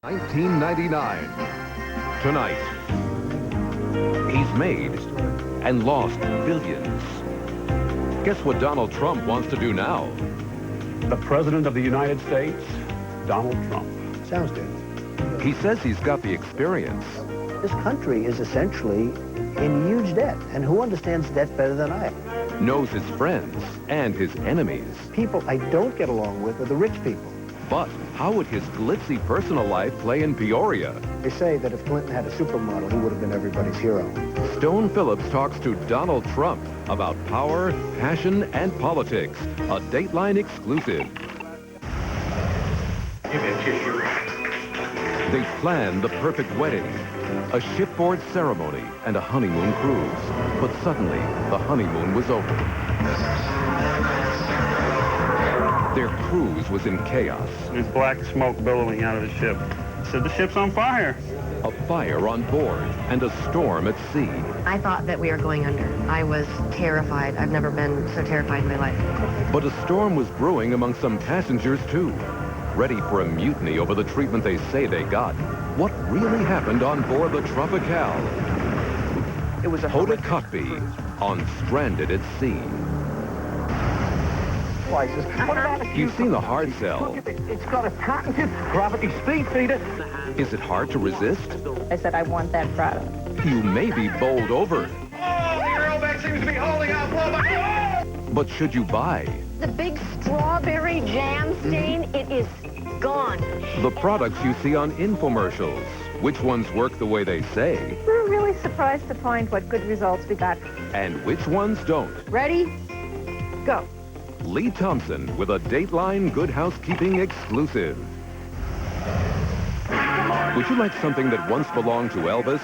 1999. Tonight, he's made and lost billions. Guess what Donald Trump wants to do now? The President of the United States, Donald Trump. Sounds good. He says he's got the experience. This country is essentially in huge debt, and who understands debt better than I? Knows his friends and his enemies. People I don't get along with are the rich people. But how would his glitzy personal life play in Peoria? They say that if Clinton had a supermodel, he would have been everybody's hero. Stone Phillips talks to Donald Trump about power, passion, and politics. A Dateline exclusive. Give me a tissue. They planned the perfect wedding, a shipboard ceremony, and a honeymoon cruise. But suddenly, the honeymoon was over. Their cruise was in chaos. There's black smoke billowing out of the ship. Said the ship's on fire. A fire on board and a storm at sea. I thought that we were going under. I was terrified. I've never been so terrified in my life. But a storm was brewing among some passengers, too, ready for a mutiny over the treatment they say they got. What really happened on board the Tropicale? It was a Hoda Kotb on Stranded at Sea. What about a You've seen the hard sell. It's got a patented gravity speed feeder. Is it hard to resist? I said I want that product. You may be bowled over. Oh, the aerobac seems to be holding out. But should you buy The big strawberry jam stain, it is gone. the products you see on infomercials? Which ones work the way they say, We're really surprised to find what good results we got. and which ones don't? Ready? Go. Lee Thompson with a Dateline Good Housekeeping exclusive. Would you like something that once belonged to Elvis?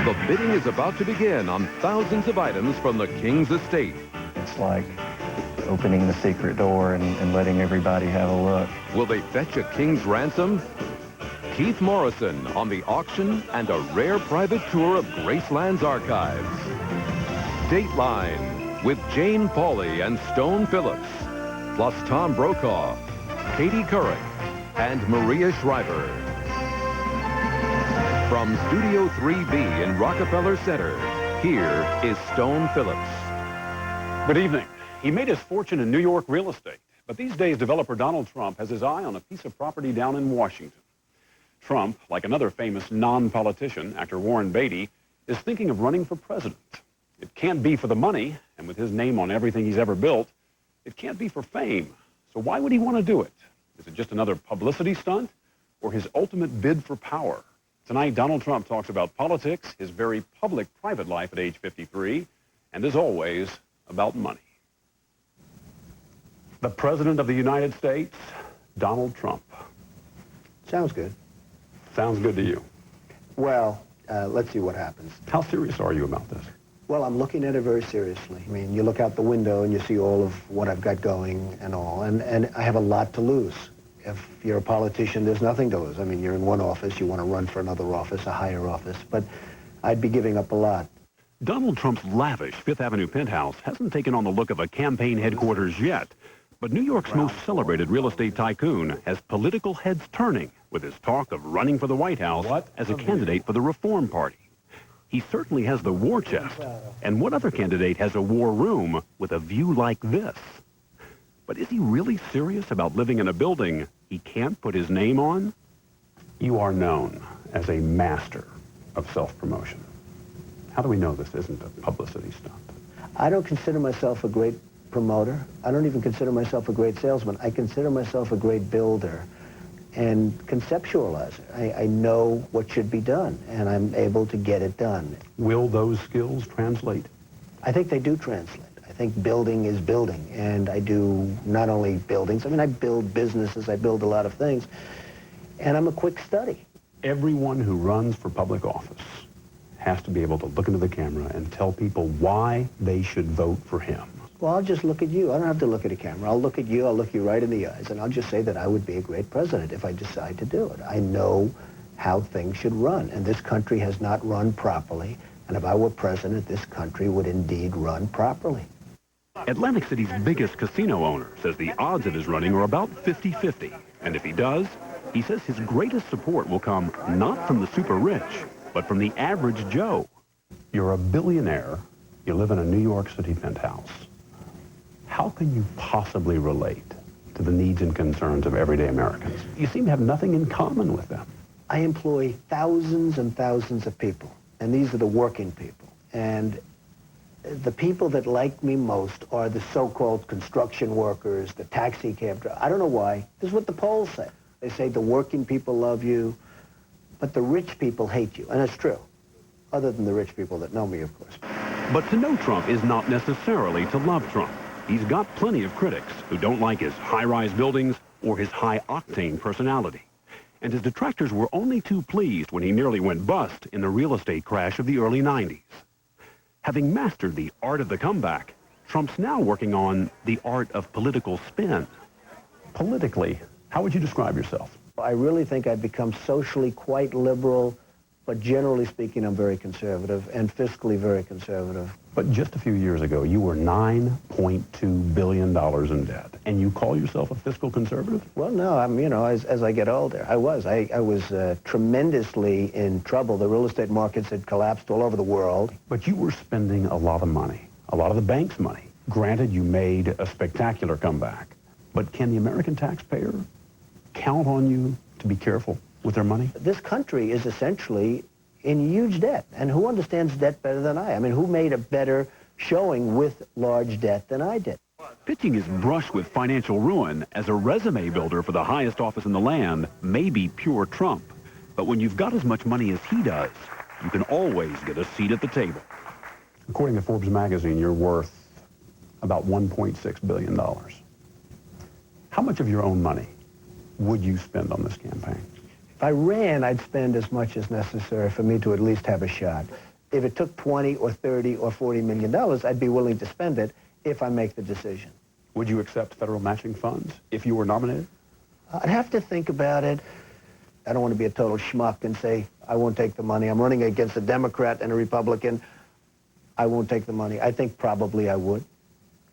The bidding is about to begin on thousands of items from the King's estate. It's like opening the secret door and letting everybody have a look. Will they fetch a king's ransom? Keith Morrison on the auction and a rare private tour of Graceland's archives. Dateline with Jane Pauley and Stone Phillips, plus Tom Brokaw, Katie Couric, and Maria Shriver. From Studio 3B in Rockefeller Center, here is Stone Phillips. Good evening. He made his fortune in New York real estate, but these days developer Donald Trump has his eye on a piece of property down in Washington. Trump, like another famous non-politician, actor Warren Beatty, is thinking of running for president. It can't be for the money, and with his name on everything he's ever built, it can't be for fame. So why would he want to do it? Is it just another publicity stunt, or his ultimate bid for power? Tonight, Donald Trump talks about politics, his very public private life at age 53, and as always, about money. The President of the United States, Donald Trump. Sounds good. Sounds good to you. Well, let's see what happens. How serious are you about this? Well, I'm looking at it very seriously. I mean, you look out the window and you see all of what I've got going and all, and I have a lot to lose. If you're a politician, there's nothing to lose. I mean, you're in one office, you want to run for another office, a higher office, but I'd be giving up a lot. Donald Trump's lavish Fifth Avenue penthouse hasn't taken on the look of a campaign headquarters yet, but New York's most celebrated real estate tycoon has political heads turning with his talk of running for the White House as a candidate for the Reform Party. He certainly has the war chest, and what other candidate has a war room with a view like this? But is he really serious about living in a building he can't put his name on? You are known as a master of self-promotion. How do we know this isn't a publicity stunt? I don't consider myself a great promoter. I don't even consider myself a great salesman. I consider myself a great builder and conceptualizer. I know what should be done, and I'm able to get it done. Will those skills translate? I think they do translate. I think building is building, and I do not only buildings. I mean, I build businesses, I build a lot of things, and I'm a quick study. Everyone who runs for public office has to be able to look into the camera and tell people why they should vote for him. Well, I'll just look at you. I don't have to look at a camera. I'll look at you, I'll look you right in the eyes, and I'll just say that I would be a great president if I decide to do it. I know how things should run, and this country has not run properly, and if I were president, this country would indeed run properly. Atlantic City's biggest casino owner says the odds of his running are about 50-50. And if he does, he says his greatest support will come not from the super rich, but from the average Joe. You're a billionaire. You live in a New York City penthouse. How can you possibly relate to the needs and concerns of everyday Americans? You seem to have nothing in common with them. I employ thousands and thousands of people, and these are the working people. And the people that like me most are the so-called construction workers, the taxi cab drivers. I don't know why. This is what the polls say. They say the working people love you, but the rich people hate you. And it's true, other than the rich people that know me, of course. But to know Trump is not necessarily to love Trump. He's got plenty of critics who don't like his high-rise buildings or his high-octane personality. And his detractors were only too pleased when he nearly went bust in the real estate crash of the early 90s. Having mastered the art of the comeback, Trump's now working on the art of political spin. Politically, how would you describe yourself? I really think I've become socially quite liberal, but generally speaking, I'm very conservative and fiscally very conservative. But just a few years ago, you were $9.2 billion in debt, and you call yourself a fiscal conservative? Well, no, as I get older, I was tremendously in trouble. The real estate markets had collapsed all over the world. But you were spending a lot of money, a lot of the bank's money. Granted, you made a spectacular comeback. But can the American taxpayer count on you to be careful with their money? This country is essentially in huge debt. And who understands debt better than I? I mean, who made a better showing with large debt than I did? Pitching his brush with financial ruin as a resume builder for the highest office in the land may be pure Trump. But when you've got as much money as he does, you can always get a seat at the table. According to Forbes magazine, you're worth about $1.6 billion. How much of your own money would you spend on this campaign? If I ran, I'd spend as much as necessary for me to at least have a shot. If it took 20 or 30 or $40 million, I'd be willing to spend it if I make the decision. Would you accept federal matching funds if you were nominated? I'd have to think about it. I don't want to be a total schmuck and say, I won't take the money. I'm running against a Democrat and a Republican. I won't take the money. I think probably I would.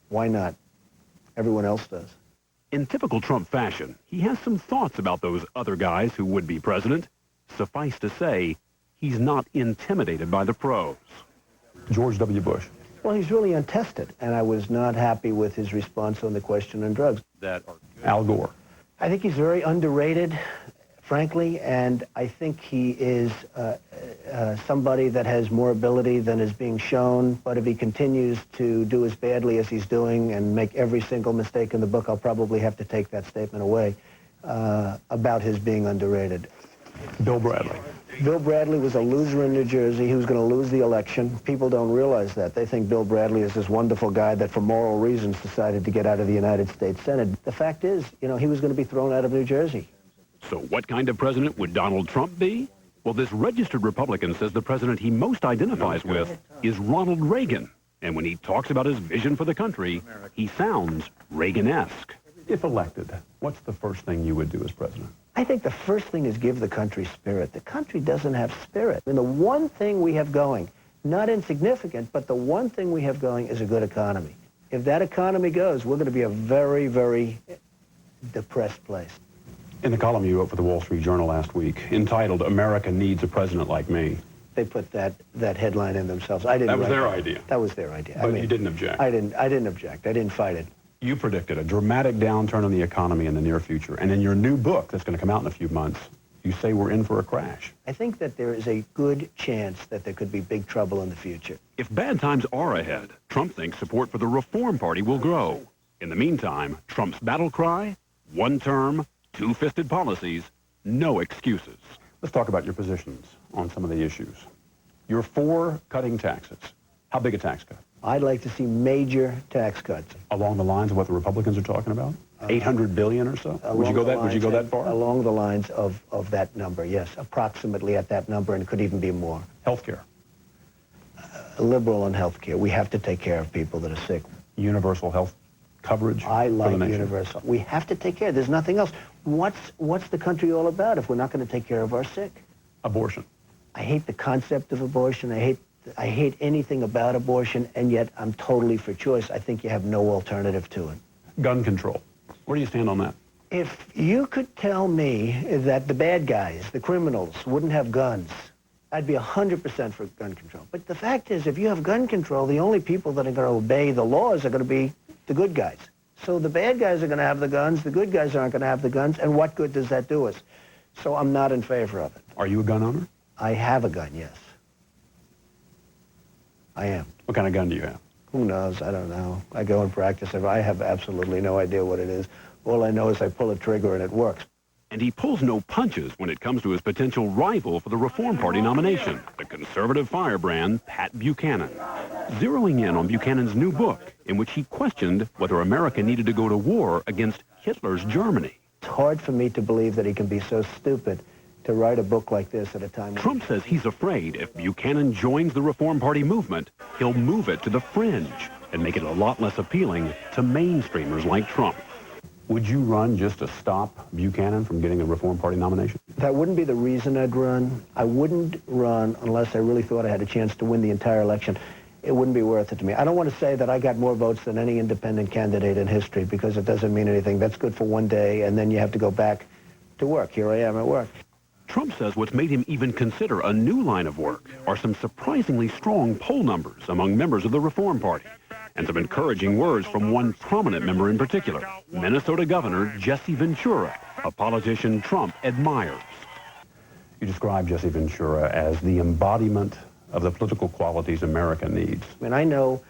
Why not? Everyone else does. In typical Trump fashion, he has some thoughts about those other guys who would be president. Suffice to say, he's not intimidated by the pros. George W. Bush. Well, he's really untested, and I was not happy with his response on the question on drugs. Al Gore. I think he's very underrated, frankly, and I think he is somebody that has more ability than is being shown. But if he continues to do as badly as he's doing and make every single mistake in the book, I'll probably have to take that statement away about his being underrated. Bill Bradley. Bill Bradley was a loser in New Jersey. He was going to lose the election. People don't realize that. They think Bill Bradley is this wonderful guy that for moral reasons decided to get out of the United States Senate. The fact is, he was going to be thrown out of New Jersey. So what kind of president would Donald Trump be? Well, this registered Republican says the president he most identifies with is Ronald Reagan. And when he talks about his vision for the country, he sounds Reagan-esque. If elected, what's the first thing you would do as president? I think the first thing is give the country spirit. The country doesn't have spirit. I mean, the one thing we have going, not insignificant, but the one thing we have going is a good economy. If that economy goes, we're going to be a very, very depressed place. In the column you wrote for the Wall Street Journal last week, entitled, "America Needs a President Like Me." They put that headline in themselves. I didn't. That was their idea. That was their idea. But you didn't object. I didn't object. I didn't fight it. You predicted a dramatic downturn in the economy in the near future. And in your new book that's going to come out in a few months, you say we're in for a crash. I think that there is a good chance that there could be big trouble in the future. If bad times are ahead, Trump thinks support for the Reform Party will grow. In the meantime, Trump's battle cry, one term, two-fisted policies, no excuses. Let's talk about your positions on some of the issues. You're for cutting taxes. How big a tax cut? I'd like to see major tax cuts. Along the lines of what the Republicans are talking about? $800 billion or so? Would you go that far? Along the lines of that number, yes. Approximately at that number, and it could even be more. Healthcare. Liberal on healthcare. We have to take care of people that are sick. Universal health coverage. I like universal. We have to take care. There's nothing else. What's the country all about if we're not going to take care of our sick? Abortion. I hate the concept of abortion. I hate anything about abortion, and yet I'm totally for choice. I think you have no alternative to it. Gun control. Where do you stand on that? If you could tell me that the bad guys, the criminals, wouldn't have guns, I'd be 100% for gun control. But the fact is, if you have gun control, the only people that are going to obey the laws are going to be the good guys. So the bad guys are going to have the guns, the good guys aren't going to have the guns, and what good does that do us? So I'm not in favor of it. Are you a gun owner? I have a gun, yes. I am. What kind of gun do you have? Who knows? I don't know. I go and practice it. I have absolutely no idea what it is. All I know is I pull a trigger and it works. And he pulls no punches when it comes to his potential rival for the Reform Party nomination, the conservative firebrand Pat Buchanan. Zeroing in on Buchanan's new book, in which he questioned whether America needed to go to war against Hitler's Germany. It's hard for me to believe that he can be so stupid to write a book like this at a time. Trump says he's afraid if Buchanan joins the Reform Party movement, he'll move it to the fringe and make it a lot less appealing to mainstreamers like Trump. Would you run just to stop Buchanan from getting a Reform Party nomination? That wouldn't be the reason I'd run. I wouldn't run unless I really thought I had a chance to win the entire election. It wouldn't be worth it to me. I don't want to say that I got more votes than any independent candidate in history because it doesn't mean anything. That's good for one day, and then you have to go back to work. Here I am at work. Trump says what's made him even consider a new line of work are some surprisingly strong poll numbers among members of the Reform Party, and some encouraging words from one prominent member in particular, Minnesota Governor Jesse Ventura, a politician Trump admires. You describe Jesse Ventura as the embodiment of the political qualities America needs. I mean, I know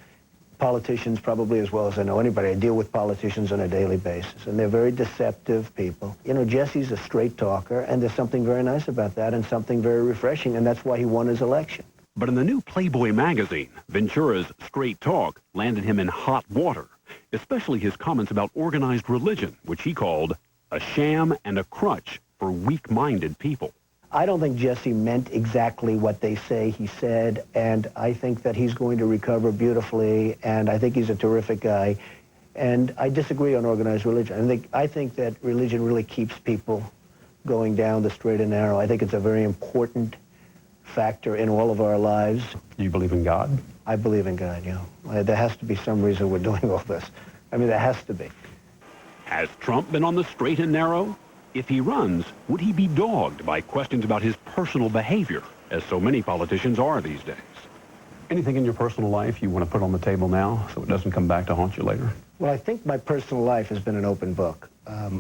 politicians probably as well as I know anybody. I deal with politicians on a daily basis, and they're very deceptive people. You know, Jesse's a straight talker, and there's something very nice about that and something very refreshing, and that's why he won his election. But in the new Playboy magazine, Ventura's straight talk landed him in hot water, especially his comments about organized religion, which he called a sham and a crutch for weak-minded people. I don't think Jesse meant exactly what they say he said, and I think that he's going to recover beautifully, and I think he's a terrific guy. And I disagree on organized religion. I think that religion really keeps people going down the straight and narrow. I think it's a very important factor in all of our lives. Do you believe in God? I believe in God, you know. There has to be some reason we're doing all this. I mean, there has to be. Has Trump been on the straight and narrow? If he runs, would he be dogged by questions about his personal behavior, as so many politicians are these days? Anything in your personal life you want to put on the table now so it doesn't come back to haunt you later? Well, I think my personal life has been an open book.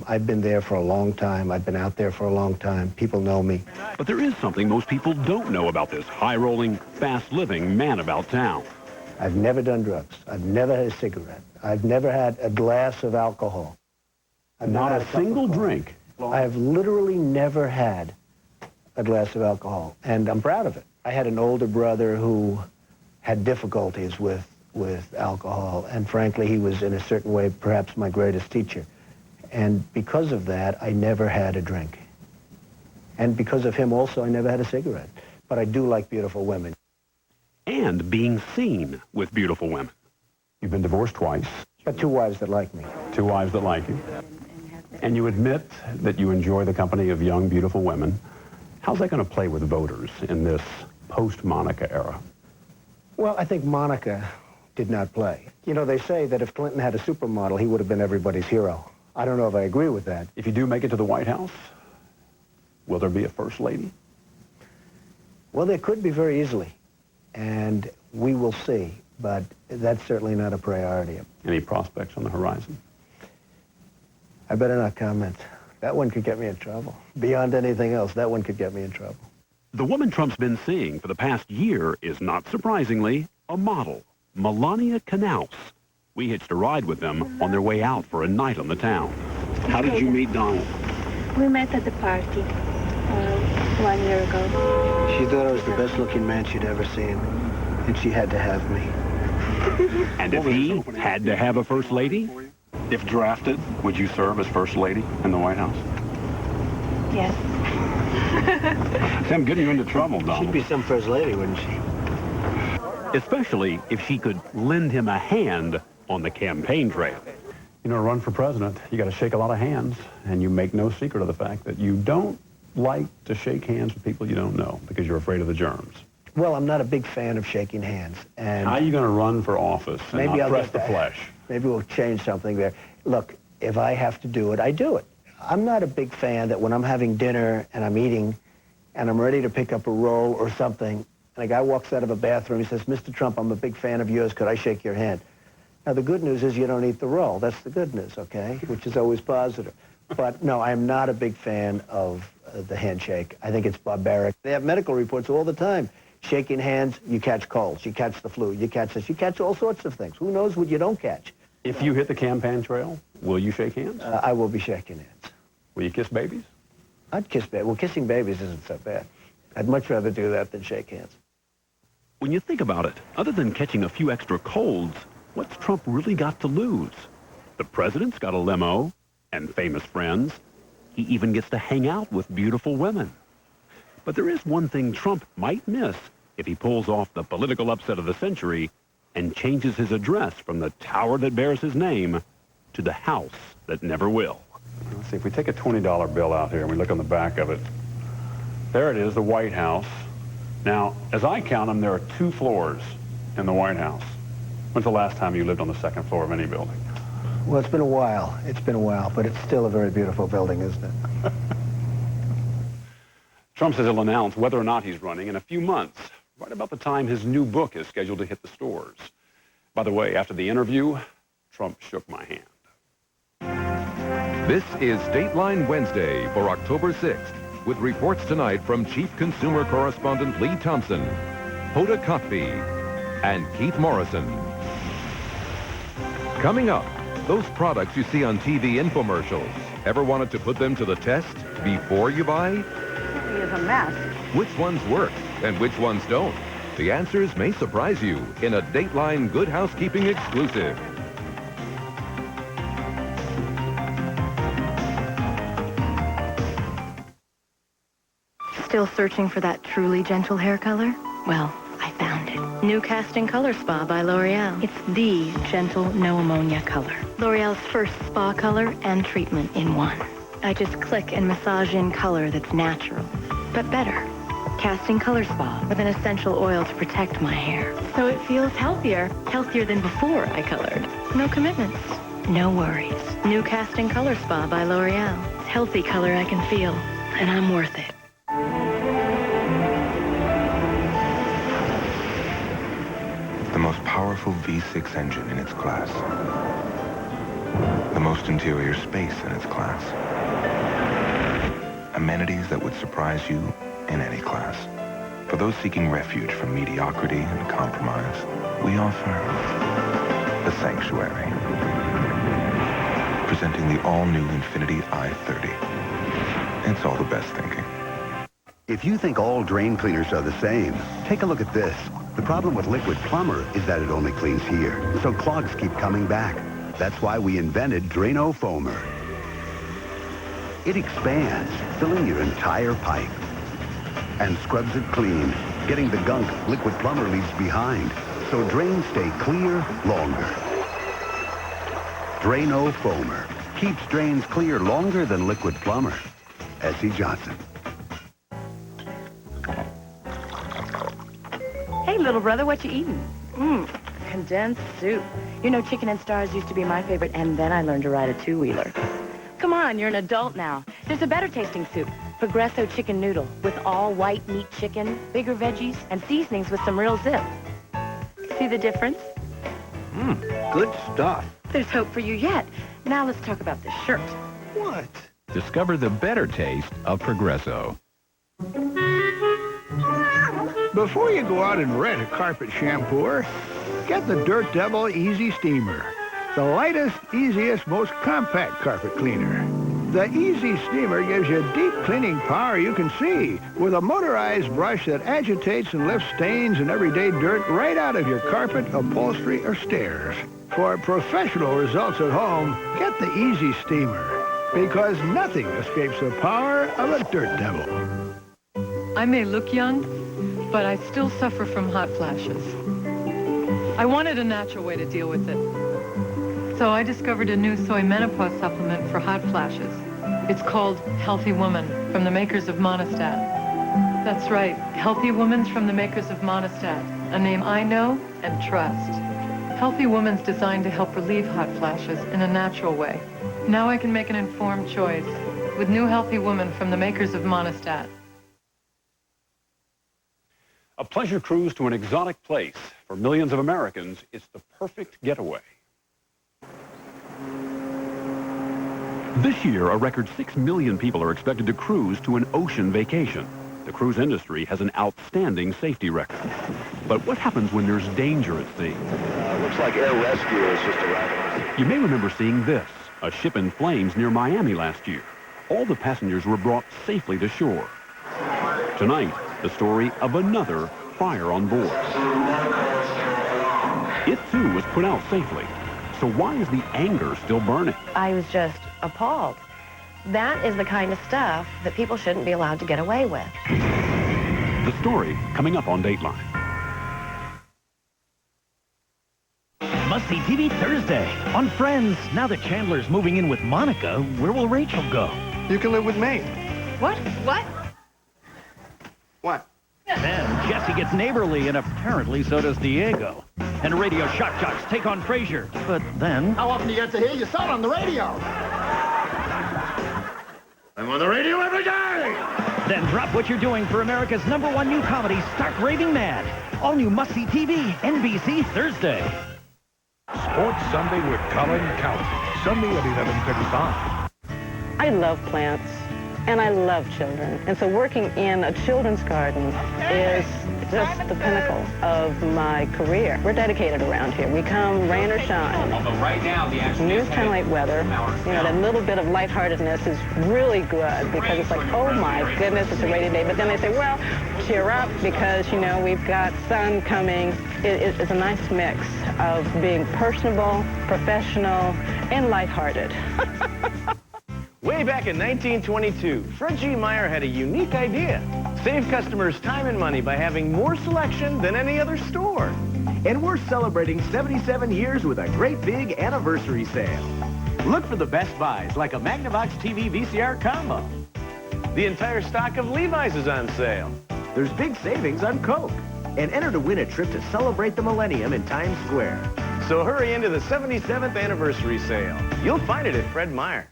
I've been there for a long time. I've been out there for a long time. People know me. But there is something most people don't know about this high-rolling, fast-living man about town. I've never done drugs. I've never had a cigarette. I've never had a glass of alcohol. I've Not never a had cup of single coffee. drink. I have literally never had a glass of alcohol, and I'm proud of it. I had an older brother who had difficulties with alcohol, and frankly, he was in a certain way perhaps my greatest teacher. And because of that, I never had a drink. And because of him also, I never had a cigarette. But I do like beautiful women. And being seen with beautiful women. You've been divorced twice. Got two wives that like me. Two wives that like you. And you admit that you enjoy the company of young, beautiful women. How's that going to play with voters in this post-Monica era? Well, I think Monica did not play. You know, they say that if Clinton had a supermodel, he would have been everybody's hero. I don't know if I agree with that. If you do make it to the White House, will there be a first lady? Well, there could be very easily, and we will see, but that's certainly not a priority. Any prospects on the horizon? I better not comment. That one could get me in trouble. Beyond anything else, that one could get me in trouble. The woman Trump's been seeing for the past year is, not surprisingly, a model, Melania Knauss. We hitched a ride with them on their way out for a night on the town. How did you meet Donald? We met at the party 1 year ago. She thought I was the best-looking man she'd ever seen, and she had to have me. And if he had to have a first lady, if drafted, would you serve as first lady in the White House? Yes. I'm getting you into trouble, Donald. She'd be some first lady, wouldn't she? Especially if she could lend him a hand on the campaign trail. You know, to run for president, you got to shake a lot of hands, and you make no secret of the fact that you don't like to shake hands with people you don't know because you're afraid of the germs. Well, I'm not a big fan of shaking hands. And how are you going to run for office and maybe not I'll press get the that. flesh? Maybe we'll change something there. Look, if I have to do it, I do it. I'm not a big fan that when I'm having dinner and I'm eating and I'm ready to pick up a roll or something, and a guy walks out of a bathroom, he says, Mr. Trump, I'm a big fan of yours. Could I shake your hand? Now, the good news is you don't eat the roll. That's the good news, okay? Which is always positive. But, no, I am not a big fan of the handshake. I think it's barbaric. They have medical reports all the time. Shaking hands, you catch colds, you catch the flu, you catch this, you catch all sorts of things. Who knows what you don't catch? If you hit the campaign trail, will you shake hands? I will be shaking hands. Will you kiss babies? I'd kiss babies. Well, kissing babies isn't so bad. I'd much rather do that than shake hands. When you think about it, other than catching a few extra colds, what's Trump really got to lose? The president's got a limo and famous friends. He even gets to hang out with beautiful women. But there is one thing Trump might miss if he pulls off the political upset of the century and changes his address from the tower that bears his name to the house that never will. Let's see, if we take a $20 bill out here and we look on the back of it, there it is, the White House. Now, as I count them, there are 2 floors in the White House. When's the last time you lived on the 2nd floor of any building? Well, it's been a while. It's been a while, but it's still a very beautiful building, isn't it? Trump says he'll announce whether or not he's running in a few months, right about the time his new book is scheduled to hit the stores. By the way, after the interview, Trump shook my hand. This is Dateline Wednesday for October 6th, with reports tonight from Chief Consumer Correspondent Lee Thompson, Hoda Kotb, and Keith Morrison. Coming up, those products you see on TV infomercials. Ever wanted to put them to the test before you buy? He is a mess. Which ones work and which ones don't? The answers may surprise you in a Dateline Good Housekeeping exclusive. Still searching for that truly gentle hair color? Well, I found it. New Casting Color Spa by L'Oreal. It's the gentle, no ammonia color. L'Oreal's first spa color and treatment in one. I just click and massage in color that's natural, but better. Casting Color Spa with an essential oil to protect my hair. So it feels healthier. Healthier than before I colored. No commitments. No worries. New Casting Color Spa by L'Oreal. Healthy color I can feel, and I'm worth it. The most powerful V6 engine in its class. The most interior space in its class. Amenities that would surprise you in any class. For those seeking refuge from mediocrity and compromise, we offer the Sanctuary. Presenting the all-new Infiniti i30. It's all the best thinking. If you think all drain cleaners are the same, take a look at this. The problem with Liquid Plumr is that it only cleans here, so clogs keep coming back. That's why we invented Drano Foamer. It expands, filling your entire pipe, and scrubs it clean, getting the gunk Liquid Plumr leaves behind, so drains stay clear longer. Drano Foamer keeps drains clear longer than Liquid Plumr. S.C. Johnson. Hey, little brother, what you eating? Condensed soup. You know, chicken and stars used to be my favorite, and then I learned to ride a two-wheeler. Come on, you're an adult now. There's a better tasting soup. Progresso chicken noodle with all white meat chicken, bigger veggies, and seasonings with some real zip. See the difference? Good stuff. There's hope for you yet. Now let's talk about this shirt. What? Discover the better taste of Progresso. Before you go out and rent a carpet shampooer, get the Dirt Devil Easy Steamer. The lightest, easiest, most compact carpet cleaner. The Easy Steamer gives you deep cleaning power you can see with a motorized brush that agitates and lifts stains and everyday dirt right out of your carpet, upholstery, or stairs. For professional results at home, get the Easy Steamer because nothing escapes the power of a Dirt Devil. I may look young, but I still suffer from hot flashes. I wanted a natural way to deal with it. So I discovered a new soy menopause supplement for hot flashes. It's called Healthy Woman, from the makers of Monistat. That's right, Healthy Woman's from the makers of Monistat, a name I know and trust. Healthy Woman's designed to help relieve hot flashes in a natural way. Now I can make an informed choice. with new healthy woman from the makers of Monistat. A pleasure cruise to an exotic place. For millions of Americans, it's the perfect getaway. This year, a record 6 million people are expected to cruise to an ocean vacation. The cruise industry has an outstanding safety record. But what happens when there's danger at sea? Looks like air rescue is just arriving. You may remember seeing this, a ship in flames near Miami last year. All the passengers were brought safely to shore. Tonight, the story of another fire on board. It, too, was put out safely. So why is the anger still burning? I was just appalled. That is the kind of stuff that people shouldn't be allowed to get away with. The story coming up on Dateline. Must-see TV Thursday on Friends. Now that Chandler's moving in with Monica, where will Rachel go? You can live with me. What? What? What? Then Jesse gets neighborly, and apparently so does Diego. And radio shock jocks take on Frasier. But then... How often do you get to hear yourself on the radio? I'm on the radio every day! Then drop what you're doing for America's #1 new comedy, Stark Raving Mad. All new must-see TV, NBC Thursday. Sports Sunday with Colin Cowley. Sunday at 11:35. I love plants, and I love children. And so working in a children's garden is just the pinnacle of my career. We're dedicated around here. We come rain or shine. Right now, the action News Channel 8 weather, you know, that little bit of lightheartedness is really good because it's like, oh my goodness, it's a rainy day. But then they say, well, cheer up because, you know, we've got sun coming. It's a nice mix of being personable, professional, and lighthearted. Way back in 1922, Fred G. Meyer had a unique idea. Save customers time and money by having more selection than any other store. And we're celebrating 77 years with a great big anniversary sale. Look for the best buys like a Magnavox TV VCR combo. The entire stock of Levi's is on sale. There's big savings on Coke. And enter to win a trip to celebrate the millennium in Times Square. So hurry into the 77th anniversary sale. You'll find it at Fred Meyer.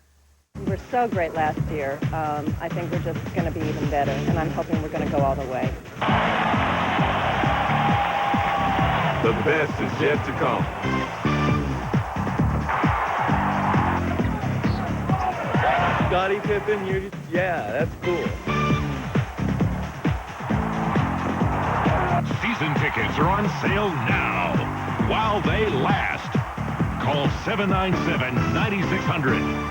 We were so great last year. I think we're just going to be even better, and I'm hoping we're going to go all the way. The best is yet to come. Scottie Pippen, yeah, that's cool. Season tickets are on sale now while they last. Call 797-9600.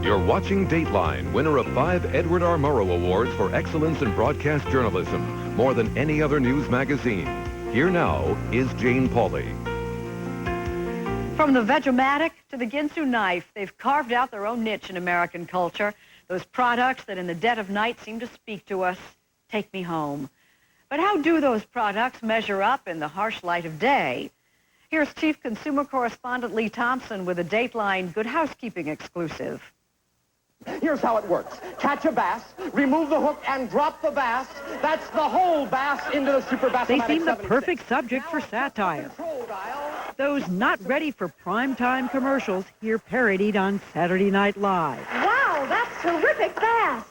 You're watching Dateline, winner of 5 Edward R. Murrow Awards for excellence in broadcast journalism, more than any other news magazine. Here now is Jane Pauley. From the Vegematic to the Ginsu knife, they've carved out their own niche in American culture. Those products that in the dead of night seem to speak to us. Take me home. But how do those products measure up in the harsh light of day? Here's Chief Consumer Correspondent Lee Thompson with a Dateline Good Housekeeping exclusive. Here's how it works. Catch a bass, remove the hook, and drop the bass. That's the whole bass into the Super Bass. They seem the perfect subject for satire. Those not ready for primetime commercials here parodied on Saturday Night Live. Wow, that's terrific bass.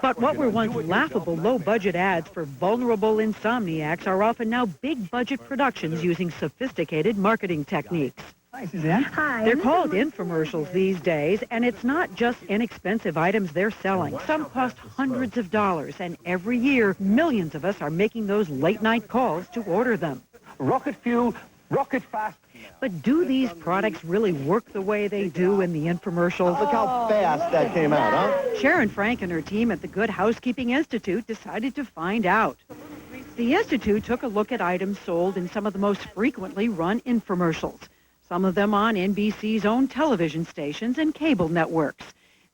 But what were once laughable low-budget ads for vulnerable insomniacs are often now big-budget productions using sophisticated marketing techniques. Hi, Suzanne. Hi. They're called infomercials these days, and it's not just inexpensive items they're selling. Some cost hundreds of dollars, and every year, millions of us are making those late-night calls to order them. Rocket fuel, rocket fast. But do these products really work the way they do in the infomercials? Look how fast that came out, huh? Sharon Frank and her team at the Good Housekeeping Institute decided to find out. The Institute took a look at items sold in some of the most frequently run infomercials, some of them on NBC's own television stations and cable networks.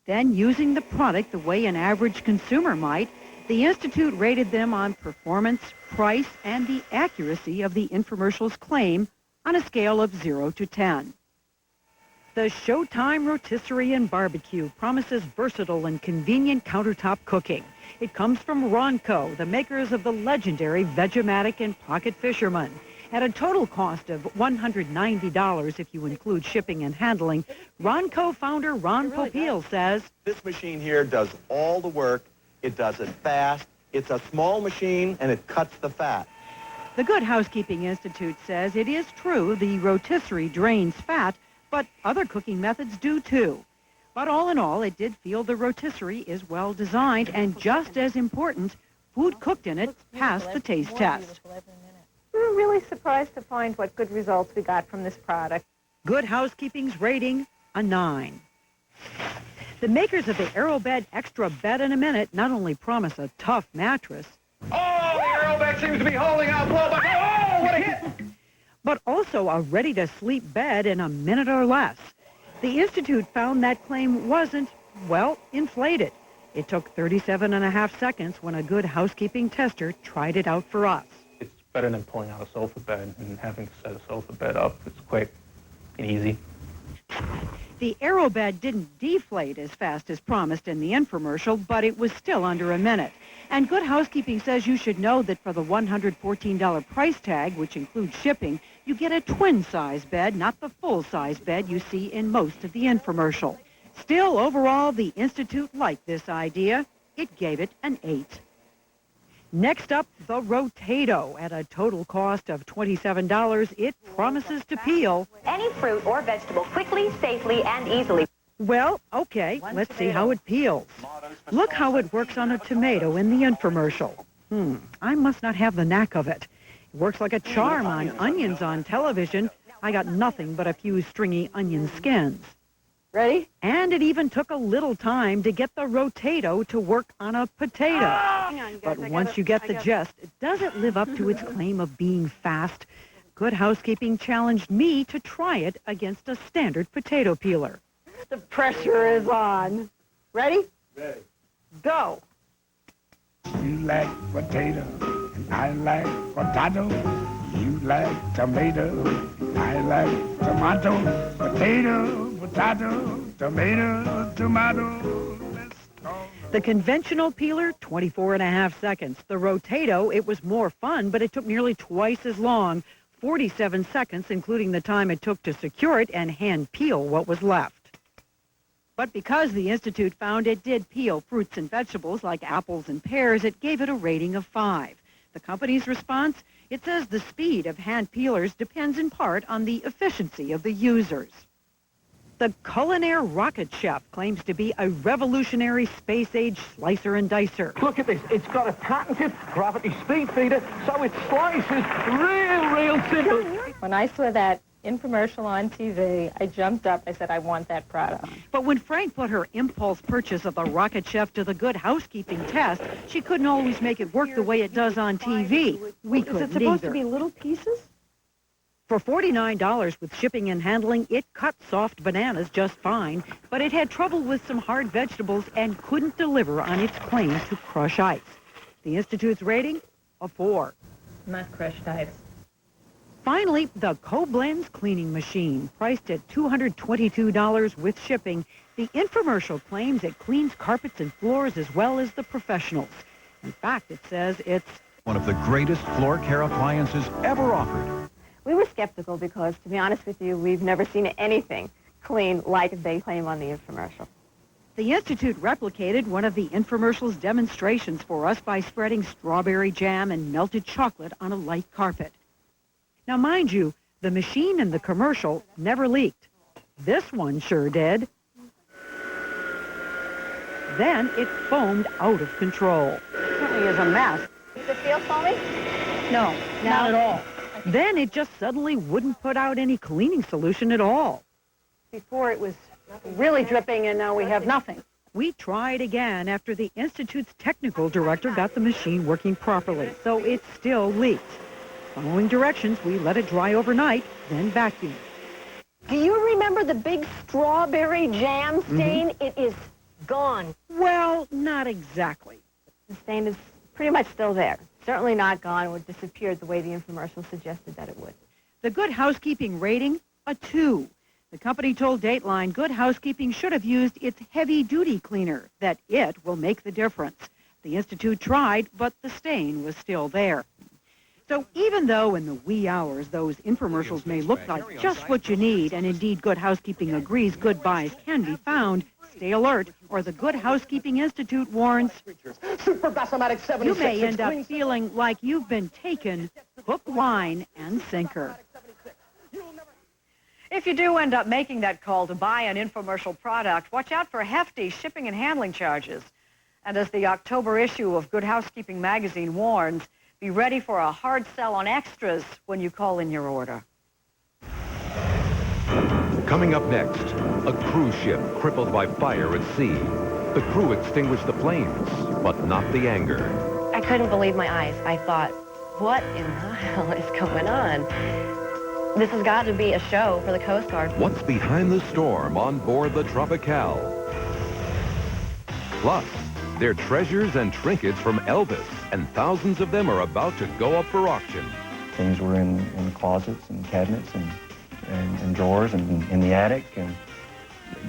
Then, using the product the way an average consumer might, the Institute rated them on performance, price, and the accuracy of the infomercial's claim on a scale of 0 to 10. The Showtime Rotisserie and Barbecue promises versatile and convenient countertop cooking. It comes from Ronco, the makers of the legendary Vegematic and Pocket Fisherman. At a total cost of $190 if you include shipping and handling, Ronco founder Ron Popeil says, This machine here does all the work. It does it fast. It's a small machine, and it cuts the fat. The Good Housekeeping Institute says it is true the rotisserie drains fat, but other cooking methods do too. But all in all, it did feel the rotisserie is well designed, and just as important, food cooked in it passed the taste test. We were really surprised to find what good results we got from this product. Good Housekeeping's rating, a 9. The makers of the AeroBed Extra Bed in a Minute not only promise a tough mattress, Oh, the AeroBed seems to be holding out blow, but oh, what a hit! but also a ready-to-sleep bed in a minute or less. The Institute found that claim wasn't, well, inflated. It took 37.5 seconds when a Good Housekeeping tester tried it out for us. It's better than pulling out a sofa bed and having to set a sofa bed up. It's quick and easy. The AeroBed didn't deflate as fast as promised in the infomercial, but it was still under a minute. And Good Housekeeping says you should know that for the $114 price tag, which includes shipping, you get a twin-size bed, not the full-size bed you see in most of the infomercial. Still, overall, the Institute liked this idea. It gave it an 8. Next up, the Rotato. At a total cost of $27, it promises to peel any fruit or vegetable quickly, safely, and easily. Well, okay, let's see how it peels. Look how it works on a tomato in the infomercial. I must not have the knack of it. It works like a charm on onions on television. I got nothing but a few stringy onion skins. Ready? And it even took a little time to get the Rotato to work on a potato. But once you get the gist, does it live up to its claim of being fast? Good Housekeeping challenged me to try it against a standard potato peeler. The pressure is on. Ready? Ready. Go. You like potato, and I like potato. You like tomato, I like tomato. Potato, potato, tomato, tomato. The conventional peeler, 24.5 seconds. The Rotato, it was more fun, but it took nearly twice as long, 47 seconds, including the time it took to secure it and hand peel what was left. But because the Institute found it did peel fruits and vegetables like apples and pears, it gave it a rating of 5. The company's response? It says the speed of hand peelers depends in part on the efficiency of the users. The Culinaire Rocket Chef claims to be a revolutionary space-age slicer and dicer. Look at this. It's got a patented gravity speed feeder, so it slices real simple. When I saw that infomercial on TV, I jumped up. I said, I want that product. But when Frank put her impulse purchase of the Rocket Chef to the Good Housekeeping test, she couldn't always make it work the way it does on TV. We couldn't either. Is it supposed to be little pieces? For $49 with shipping and handling, it cut soft bananas just fine, but it had trouble with some hard vegetables and couldn't deliver on its claim to crush ice. The Institute's rating? A 4. Not crushed ice. Finally, the Koblenz cleaning machine, priced at $222 with shipping. The infomercial claims it cleans carpets and floors as well as the professionals. In fact, it says it's one of the greatest floor care appliances ever offered. We were skeptical because, to be honest with you, we've never seen anything clean like they claim on the infomercial. The Institute replicated one of the infomercial's demonstrations for us by spreading strawberry jam and melted chocolate on a light carpet. Now, mind you, the machine in the commercial never leaked. This one sure did. Then it foamed out of control. It certainly is a mess. Does it feel foamy? No, not at all. Then it just suddenly wouldn't put out any cleaning solution at all. Before it was really dripping, and now we have nothing. We tried again after the Institute's technical director got the machine working properly, so it still leaked. Following directions, we let it dry overnight, then vacuum. Do you remember the big strawberry jam stain? It is gone. Well, not exactly. The stain is pretty much still there. Certainly not gone or disappeared the way the infomercial suggested that it would. The Good Housekeeping rating, a 2. The company told Dateline Good Housekeeping should have used its heavy-duty cleaner, that it will make the difference. The Institute tried, but the stain was still there. So even though in the wee hours those infomercials may look like just what you need, and indeed Good Housekeeping agrees good buys can be found, stay alert, or the Good Housekeeping Institute warns Super Basomatic 76. you may end up feeling like you've been taken hook, line, and sinker. If you do end up making that call to buy an infomercial product, watch out for hefty shipping and handling charges. And as the October issue of Good Housekeeping magazine warns, be ready for a hard sell on extras when you call in your order. Coming up next, a cruise ship crippled by fire at sea. The crew extinguished the flames, but not the anger. I couldn't believe my eyes. I thought, what in the hell is going on? This has got to be a show for the Coast Guard. What's behind the storm on board the Tropical? Plus, they're treasures and trinkets from Elvis, and thousands of them are about to go up for auction. Things were in closets and cabinets and drawers and in the attic, and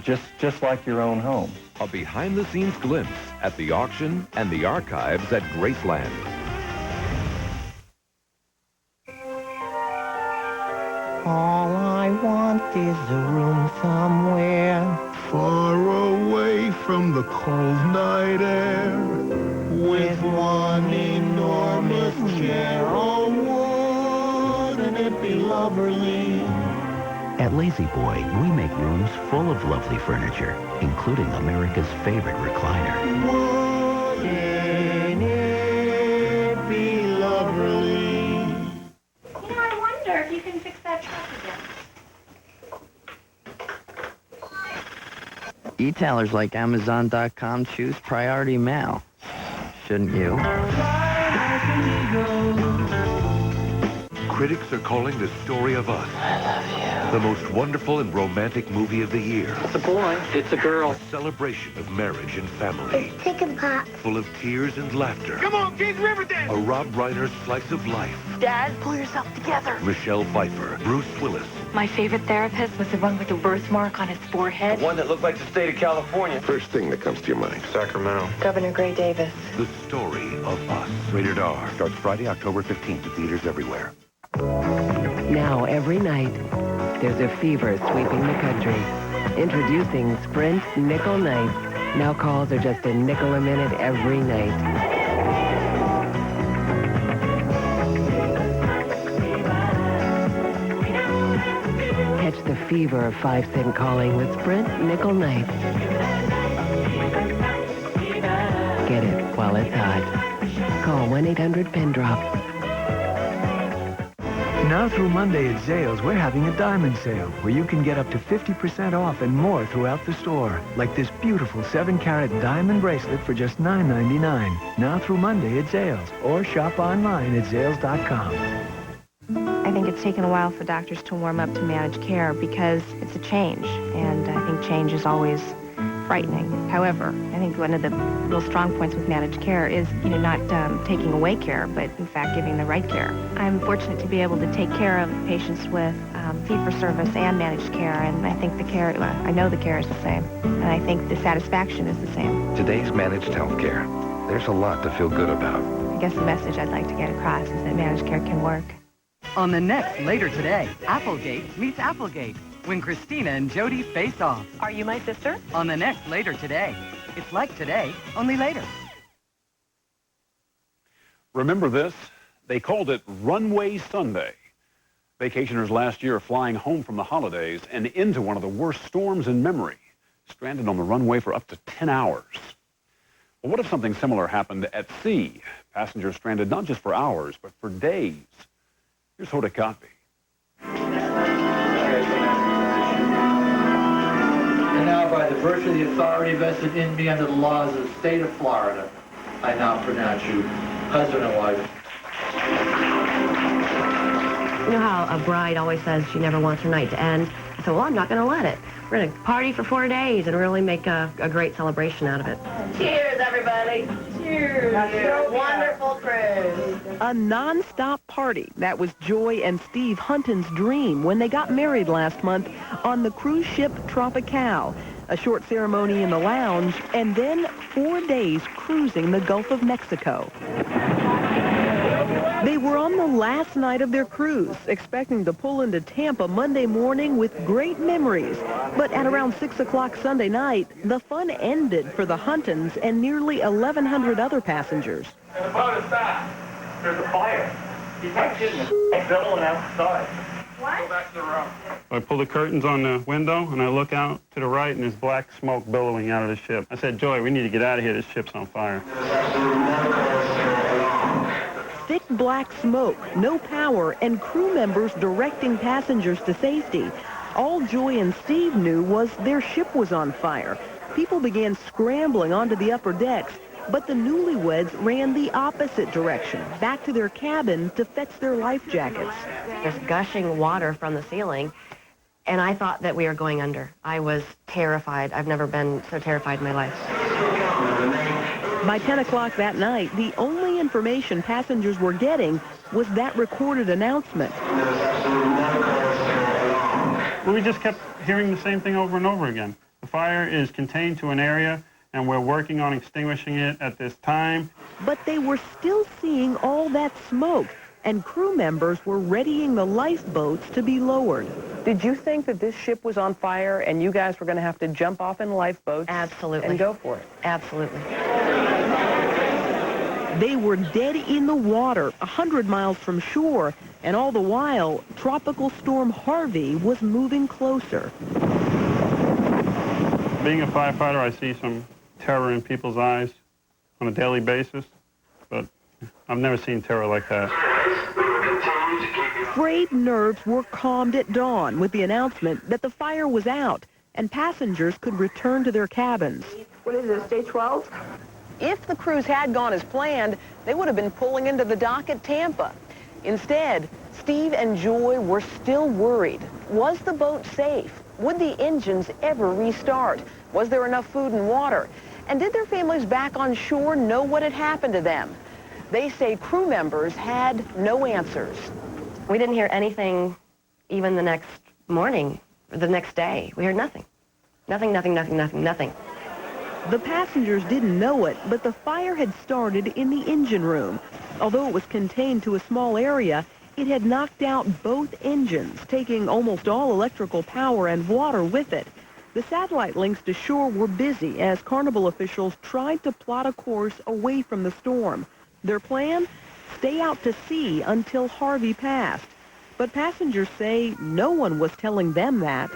just like your own home. A behind-the-scenes glimpse at the auction and the archives at Graceland. All I want is a room somewhere far away from the cold night air, with one enormous chair. Oh, wouldn't it be lovely? At Lazy Boy, we make rooms full of lovely furniture, including America's favorite recliner. Wouldn't it be lovely? You know, I wonder if you can fix that truck again. E-tailers like Amazon.com choose priority mail. Shouldn't you? Critics are calling The Story of Us the most wonderful and romantic movie of the year. It's a boy. It's a girl. A celebration of marriage and family. It's chicken pox. Full of tears and laughter. Come on, Keith Riverdale! A Rob Reiner slice of life. Dad, pull yourself together. Michelle Pfeiffer, Bruce Willis. My favorite therapist was the one with the birthmark on his forehead. One that looked like the state of California. First thing that comes to your mind. Sacramento. Governor Gray Davis. The Story of Us. Rated R. Starts Friday, October 15th at theaters everywhere. Now, every night, there's a fever sweeping the country. Introducing Sprint Nickel Nights. Now calls are just a nickel a minute every night. Catch the fever of 5-cent calling with Sprint Nickel Nights. Get it while it's hot. Call 1-800-PEN-DROP. Now through Monday at Zales, we're having a diamond sale where you can get up to 50% off and more throughout the store. Like this beautiful 7-carat diamond bracelet for just $9.99. Now through Monday at Zales, or shop online at Zales.com. I think it's taken a while for doctors to warm up to managed care because it's a change, and I think change is always frightening. However, I think one of the real strong points with managed care is, not taking away care, but in fact giving the right care. I'm fortunate to be able to take care of patients with fee-for-service and managed care, and I think I know the care is the same, and I think the satisfaction is the same. Today's managed health care. There's a lot to feel good about. I guess the message I'd like to get across is that managed care can work. On the next Later Today, Applegate meets Applegate when Christina and Jody face off. Are you my sister? On the next Later Today. It's like today, only later. Remember this? They called it Runway Sunday. Vacationers last year flying home from the holidays and into one of the worst storms in memory, stranded on the runway for up to 10 hours. Well, what if something similar happened at sea? Passengers stranded not just for hours, but for days. Here's Hoda Kotb. And now, by the virtue of the authority vested in me under the laws of the state of Florida, I now pronounce you husband and wife. You know how a bride always says she never wants her night to end? I said, well, I'm not going to let it. We're going to party for 4 days and really make a great celebration out of it. Cheers, everybody. Cheers. Your wonderful cruise. A non-stop party. That was Joy and Steve Hunton's dream when they got married last month on the cruise ship Tropical. A short ceremony in the lounge, and then 4 days cruising the Gulf of Mexico. They were on the last night of their cruise, expecting to pull into Tampa Monday morning with great memories. But at around 6 o'clock Sunday night, the fun ended for the Huntons and nearly 1,100 other passengers. The boat is back. There's a fire. He's not kidding. It's billowing outside. What? Go back to the room. I pull the curtains on the window, and I look out to the right, and there's black smoke billowing out of the ship. I said, Joy, we need to get out of here. This ship's on fire. Thick black smoke, no power, and crew members directing passengers to safety. All Joy and Steve knew was their ship was on fire. People began scrambling onto the upper decks, but the newlyweds ran the opposite direction, back to their cabin to fetch their life jackets. There's gushing water from the ceiling, and I thought that we were going under. I was terrified. I've never been so terrified in my life. By 10 o'clock that night, the only information passengers were getting was that recorded announcement. We just kept hearing the same thing over and over again. The fire is contained to an area, and we're working on extinguishing it at this time. But they were still seeing all that smoke, and crew members were readying the lifeboats to be lowered. Did you think that this ship was on fire and you guys were going to have to jump off in lifeboats? Absolutely. And go for it? Absolutely. They were dead in the water, 100 miles from shore, and all the while, Tropical Storm Harvey was moving closer. Being a firefighter, I see some terror in people's eyes on a daily basis, but I've never seen terror like that. Frayed nerves were calmed at dawn with the announcement that the fire was out and passengers could return to their cabins. What is this, day 12? If the cruise had gone as planned, they would have been pulling into the dock at Tampa. Instead, Steve and Joy were still worried. Was the boat safe? Would the engines ever restart? Was there enough food and water? And did their families back on shore know what had happened to them? They say crew members had no answers. We didn't hear anything even the next morning, or the next day. We heard nothing. Nothing. The passengers didn't know it, but the fire had started in the engine room. Although it was contained to a small area, it had knocked out both engines, taking almost all electrical power and water with it. The satellite links to shore were busy as Carnival officials tried to plot a course away from the storm. Their plan? Stay out to sea until Harvey passed. But passengers say no one was telling them that.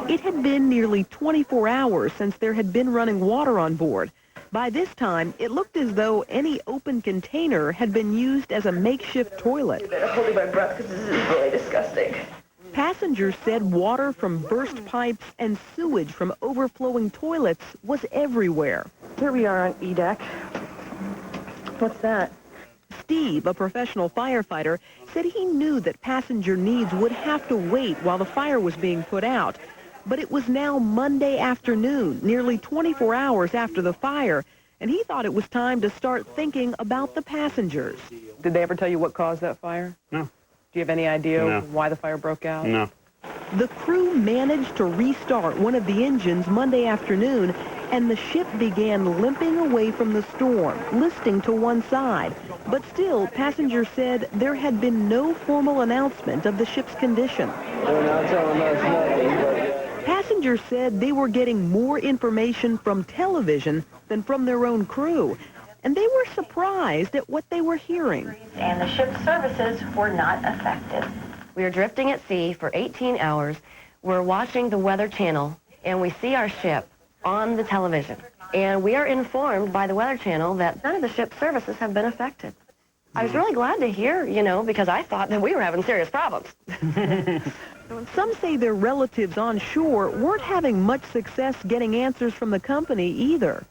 It had been nearly 24 hours since there had been running water on board. By this time, it looked as though any open container had been used as a makeshift toilet. You better hold my breath because this is really disgusting. Passengers said water from burst pipes and sewage from overflowing toilets was everywhere. Here we are on E-deck. What's that? Steve, a professional firefighter, said he knew that passenger needs would have to wait while the fire was being put out. But it was now Monday afternoon, nearly 24 hours after the fire, and he thought it was time to start thinking about the passengers. Did they ever tell you what caused that fire? No. Do you have any idea No. why the fire broke out? No. The crew managed to restart one of the engines Monday afternoon, and the ship began limping away from the storm, listing to one side. But still, passengers said there had been no formal announcement of the ship's condition. They're not telling us nothing. Passengers said they were getting more information from television than from their own crew, and they were surprised at what they were hearing. And the ship's services were not affected. We were drifting at sea for 18 hours. We're watching the Weather Channel, and we see our ship on the television. And we are informed by the Weather Channel that none of the ship's services have been affected. I was really glad to hear, because I thought that we were having serious problems. Some say their relatives on shore weren't having much success getting answers from the company either.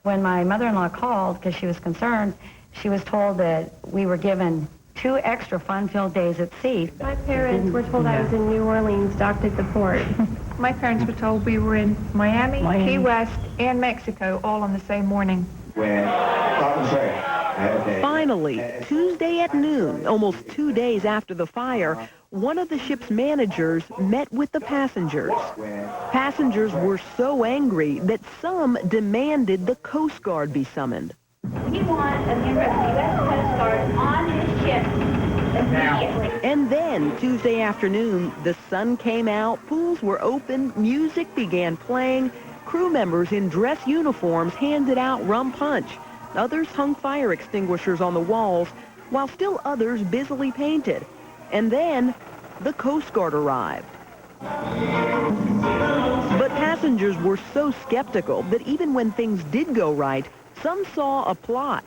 When my mother-in-law called because she was concerned, she was told that we were given 2 extra fun-filled days at sea. My parents were told I was in New Orleans, docked at the port. My parents were told we were in Miami, Key West, and Mexico all on the same morning. Finally, Tuesday at noon, almost 2 days after the fire, one of the ship's managers met with the passengers. Passengers were so angry that some demanded the Coast Guard be summoned. 51 of the U.S. Coast Guard on his ship immediately. And then, Tuesday afternoon, the sun came out, pools were open, music began playing, crew members in dress uniforms handed out rum punch. Others hung fire extinguishers on the walls, while still others busily painted. And then, the Coast Guard arrived. But passengers were so skeptical that even when things did go right, some saw a plot.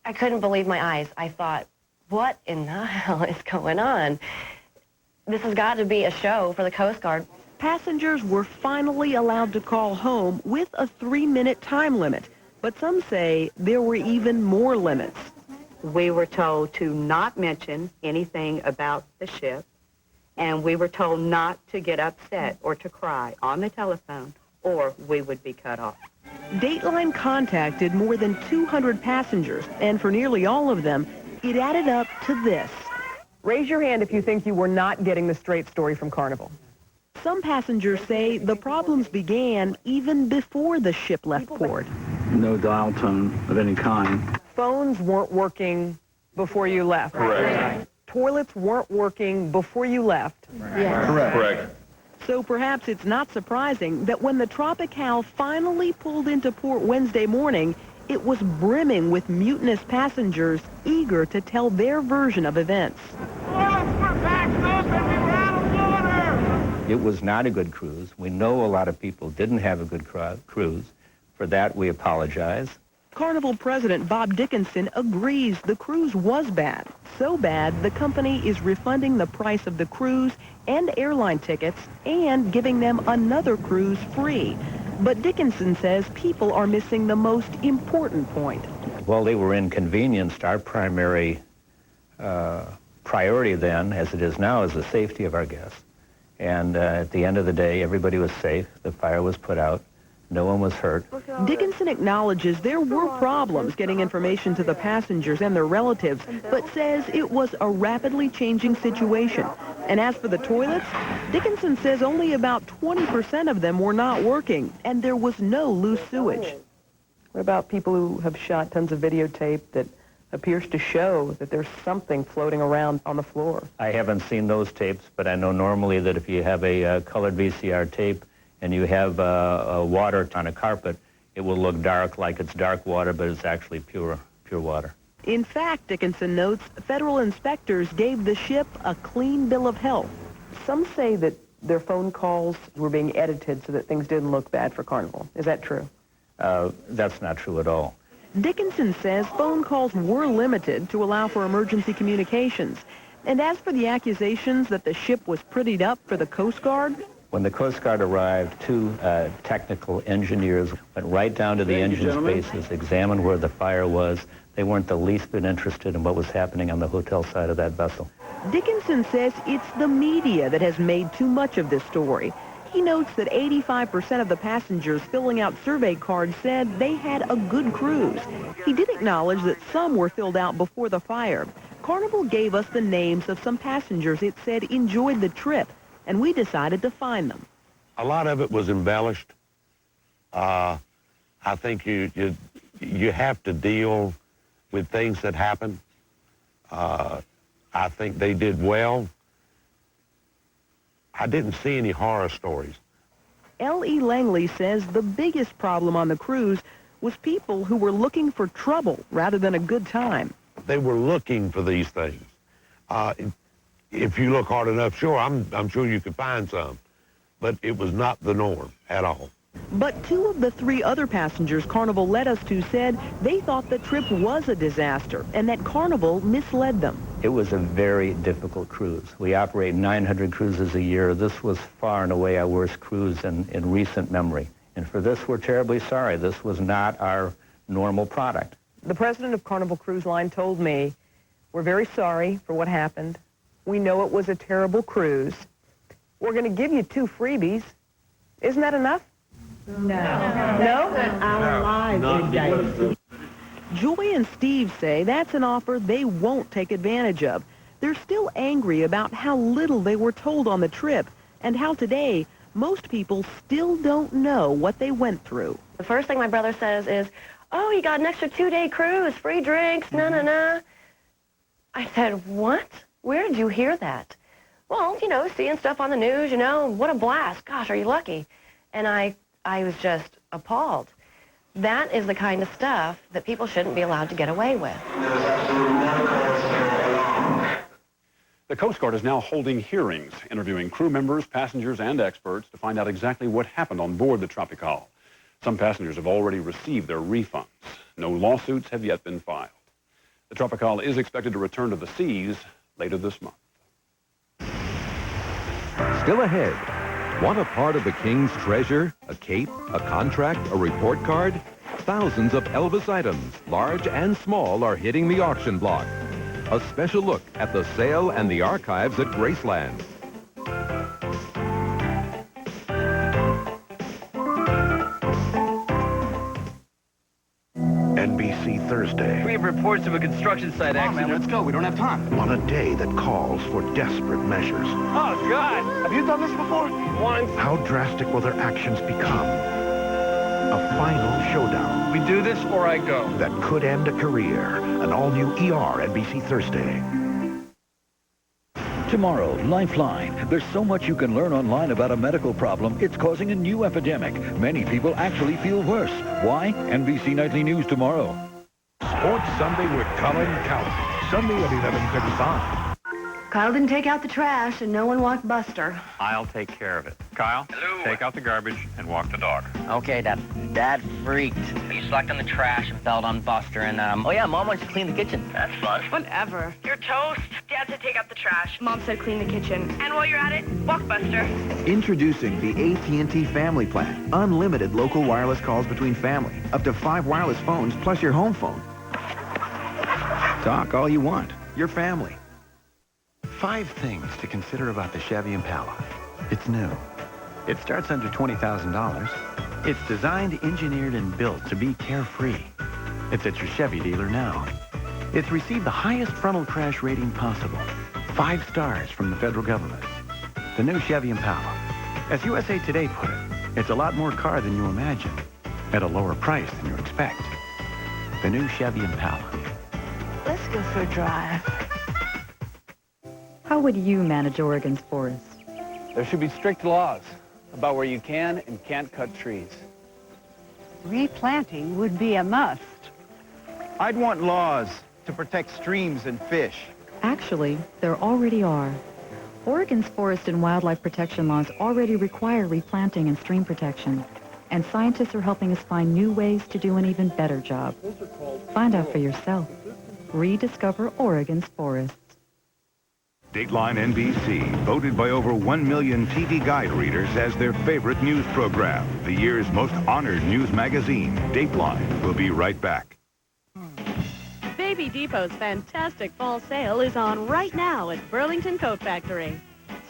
I couldn't believe my eyes. I thought, what in the hell is going on? This has got to be a show for the Coast Guard. Passengers were finally allowed to call home with a 3-minute time limit. But some say there were even more limits. We were told to not mention anything about the ship, and we were told not to get upset or to cry on the telephone, or we would be cut off. Dateline contacted more than 200 passengers, and for nearly all of them, it added up to this. Raise your hand if you think you were not getting the straight story from Carnival. Some passengers say the problems began even before the ship left port. No dial tone of any kind. Phones weren't working before you left. Correct. Toilets weren't working before you left. Yes. Correct. So perhaps it's not surprising that when the Tropicale finally pulled into port Wednesday morning, it was brimming with mutinous passengers eager to tell their version of events. It was not a good cruise. We know a lot of people didn't have a good cruise. For that, we apologize. Carnival President Bob Dickinson agrees the cruise was bad. So bad, the company is refunding the price of the cruise and airline tickets and giving them another cruise free. But Dickinson says people are missing the most important point. While they were inconvenienced, our primary priority then, as it is now, is the safety of our guests. And at the end of the day, everybody was safe. The fire was put out. No one was hurt. Dickinson acknowledges there were problems getting information to the passengers and their relatives, but says it was a rapidly changing situation. And as for the toilets, Dickinson says only about 20% of them were not working, and there was no loose sewage. What about people who have shot tons of videotape that appears to show that there's something floating around on the floor? I haven't seen those tapes, but I know normally that if you have a colored VCR tape and you have water on a carpet, it will look dark like it's dark water, but it's actually pure water. In fact, Dickinson notes, federal inspectors gave the ship a clean bill of health. Some say that their phone calls were being edited so that things didn't look bad for Carnival. Is that true? That's not true at all. Dickinson says phone calls were limited to allow for emergency communications. And as for the accusations that the ship was prettied up for the Coast Guard, when the Coast Guard arrived, two technical engineers went right down to the engine spaces, examined where the fire was. They weren't the least bit interested in what was happening on the hotel side of that vessel. Dickinson says it's the media that has made too much of this story. He notes that 85% of the passengers filling out survey cards said they had a good cruise. He did acknowledge that some were filled out before the fire. Carnival gave us the names of some passengers it said enjoyed the trip, and we decided to find them. A lot of it was embellished. I think you have to deal with things that happen. I think they did well. I didn't see any horror stories. L.E. Langley says the biggest problem on the cruise was people who were looking for trouble rather than a good time. They were looking for these things. If you look hard enough, sure, I'm sure you could find some, but it was not the norm at all. But two of the three other passengers Carnival led us to said they thought the trip was a disaster and that Carnival misled them. It was a very difficult cruise. We operate 900 cruises a year. This was far and away our worst cruise in recent memory. And for this, we're terribly sorry. This was not our normal product. The president of Carnival Cruise Line told me, we're very sorry for what happened. We know it was a terrible cruise. We're going to give you 2 freebies. Isn't that enough? No. Our lives are dead. Joy and Steve say that's an offer they won't take advantage of. They're still angry about how little they were told on the trip and how today most people still don't know what they went through. The first thing my brother says is, oh, you got an extra 2-day cruise, free drinks, na-na-na. I said, what? Where did you hear that? Well, you know, seeing stuff on the news, you know, what a blast. Gosh, are you lucky? And I was just appalled. That is the kind of stuff that people shouldn't be allowed to get away with. The Coast Guard is now holding hearings, interviewing crew members, passengers, and experts to find out exactly what happened on board the Tropical. Some passengers have already received their refunds. No lawsuits have yet been filed. The Tropical is expected to return to the seas later this month. Still ahead, want a part of the King's treasure? A cape, a contract, a report card? Thousands of Elvis items, large and small, are hitting the auction block. A special look at the sale and the archives at Graceland. NBC Thursday. We have reports of a construction site accident. Man, let's go. We don't have time. On a day that calls for desperate measures. Oh, God. Have you done this before? Once. How drastic will their actions become? A final showdown. We do this or I go. That could end a career. An all-new ER NBC Thursday. Tomorrow, Lifeline. There's so much you can learn online about a medical problem, it's causing a new epidemic. Many people actually feel worse. Why? NBC Nightly News tomorrow. Sports Sunday with Colin Cowley. Sunday at 11:35. Kyle didn't take out the trash, and no one walked Buster. I'll take care of it. Kyle, Hello. take out the garbage and walk the dog. Okay, Dad freaked. He slept on the trash and fell on Buster, and, oh yeah, Mom wants to clean the kitchen. That's fun. Whatever. You're toast. Dad said take out the trash. Mom said clean the kitchen. And while you're at it, walk Buster. Introducing the AT&T Family Plan. Unlimited local wireless calls between family. Up to 5 wireless phones plus your home phone. Talk all you want. Your family. 5 things to consider about the Chevy Impala. It's new. It starts under $20,000. It's designed, engineered, and built to be carefree. It's at your Chevy dealer now. It's received the highest frontal crash rating possible. 5 stars from the federal government. The new Chevy Impala. As USA Today put it, it's a lot more car than you imagine, at a lower price than you expect. The new Chevy Impala. Let's go for a drive. How would you manage Oregon's forests? There should be strict laws about where you can and can't cut trees. Replanting would be a must. I'd want laws to protect streams and fish. Actually, there already are. Oregon's forest and wildlife protection laws already require replanting and stream protection. And scientists are helping us find new ways to do an even better job. Find out for yourself. Rediscover Oregon's forests. Dateline NBC, voted by over 1 million TV Guide readers as their favorite news program. The year's most honored news magazine, Dateline, will be right back. Baby Depot's fantastic fall sale is on right now at Burlington Coat Factory.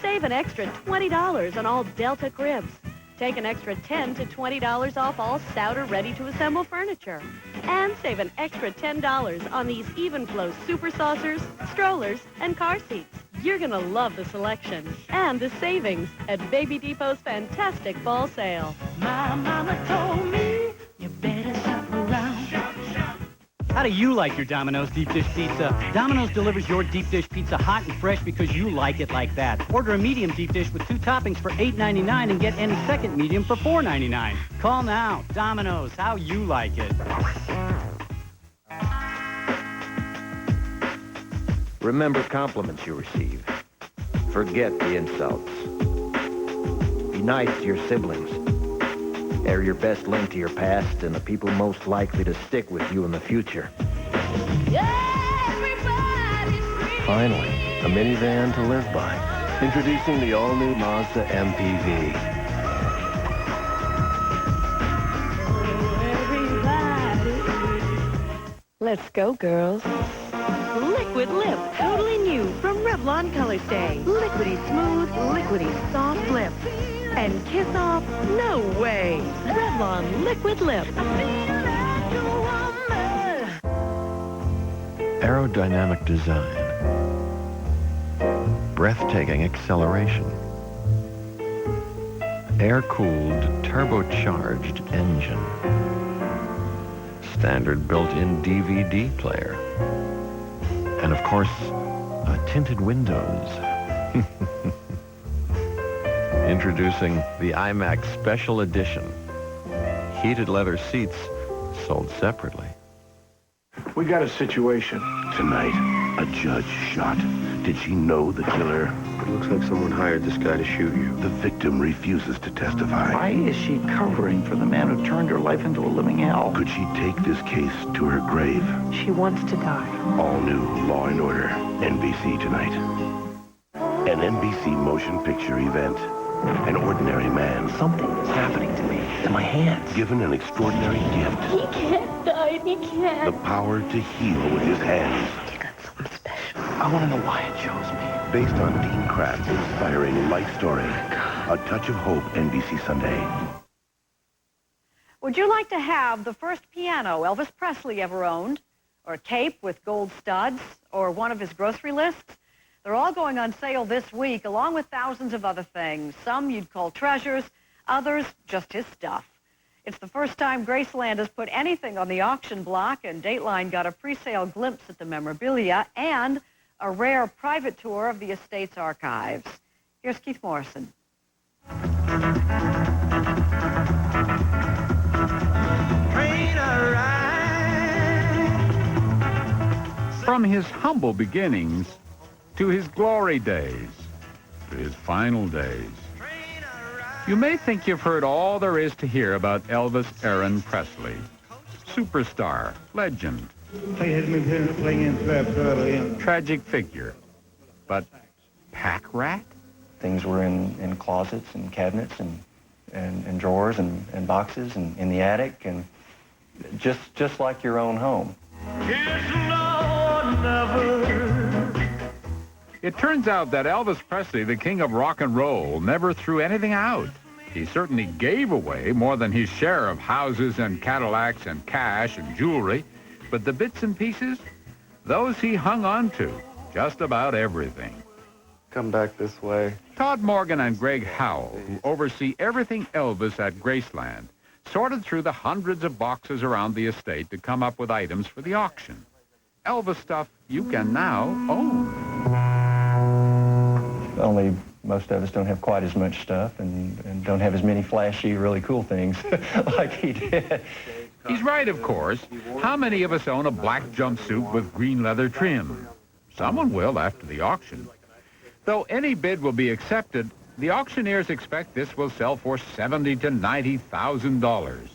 Save an extra $20 on all Delta cribs. Take an extra $10 to $20 off all Souter ready-to-assemble furniture. And save an extra $10 on these Even Flow super saucers, strollers, and car seats. You're going to love the selection and the savings at Baby Depot's fantastic fall sale. My mama told me you better shop around. How do you like your Domino's deep dish pizza? Domino's delivers your deep dish pizza hot and fresh because you like it like that. Order a medium deep dish with 2 toppings for $8.99 and get any second medium for $4.99. Call now. Domino's, how you like it. Remember compliments you receive. Forget the insults. Be nice to your siblings. They're your best link to your past and the people most likely to stick with you in the future. Finally, a minivan to live by. Introducing the all-new Mazda MPV. Let's go, girls. Liquid Lip, totally new from Revlon Color Stay. Liquidy smooth, liquidy soft lips. And kiss off? No way. Revlon Liquid Lip. Aerodynamic design. Breathtaking acceleration. Air-cooled, turbocharged engine. standard built-in DVD player. And of course, tinted windows. Introducing the IMAX Special Edition. Heated leather seats sold separately. We got a situation. Tonight, a judge shot. Did she know the killer? It looks like someone hired this guy to shoot you. The victim refuses to testify. Why is she covering for the man who turned her life into a living hell? Could she take this case to her grave? She wants to die. All new Law & Order, NBC tonight. An NBC motion picture event. An ordinary man. Something is happening to me, to my hands. Given an extraordinary gift. He can't die. He can't. The power to heal with his hands. You got something special. I want to know why it chose me. Based on Dean Kraft's inspiring life story. A Touch of Hope, NBC Sunday. Would you like to have the first piano Elvis Presley ever owned? Or a cape with gold studs? Or one of his grocery lists? They're all going on sale this week, along with thousands of other things. Some you'd call treasures, others just his stuff. It's the first time Graceland has put anything on the auction block, and Dateline got a pre-sale glimpse at the memorabilia and a rare private tour of the estate's archives. Here's Keith Morrison. From his humble beginnings to his glory days, to his final days. You may think you've heard all there is to hear about Elvis Aaron Presley. Superstar, legend, tragic figure. But pack rat? Things were in closets and cabinets and drawers and boxes and in the attic, and just like your own home. It turns out that Elvis Presley, the king of rock and roll, never threw anything out. He certainly gave away more than his share of houses and Cadillacs and cash and jewelry, but the bits and pieces, those he hung on to, just about everything. Come back this way. Todd Morgan and Greg Howell, who oversee everything Elvis at Graceland, sorted through the hundreds of boxes around the estate to come up with items for the auction. Elvis stuff you can now own. Only most of us don't have quite as much stuff and don't have as many flashy, really cool things like he did. He's right, of course. How many of us own a black jumpsuit with green leather trim? Someone will after the auction. Though any bid will be accepted, the auctioneers expect this will sell for $70,000 to $90,000.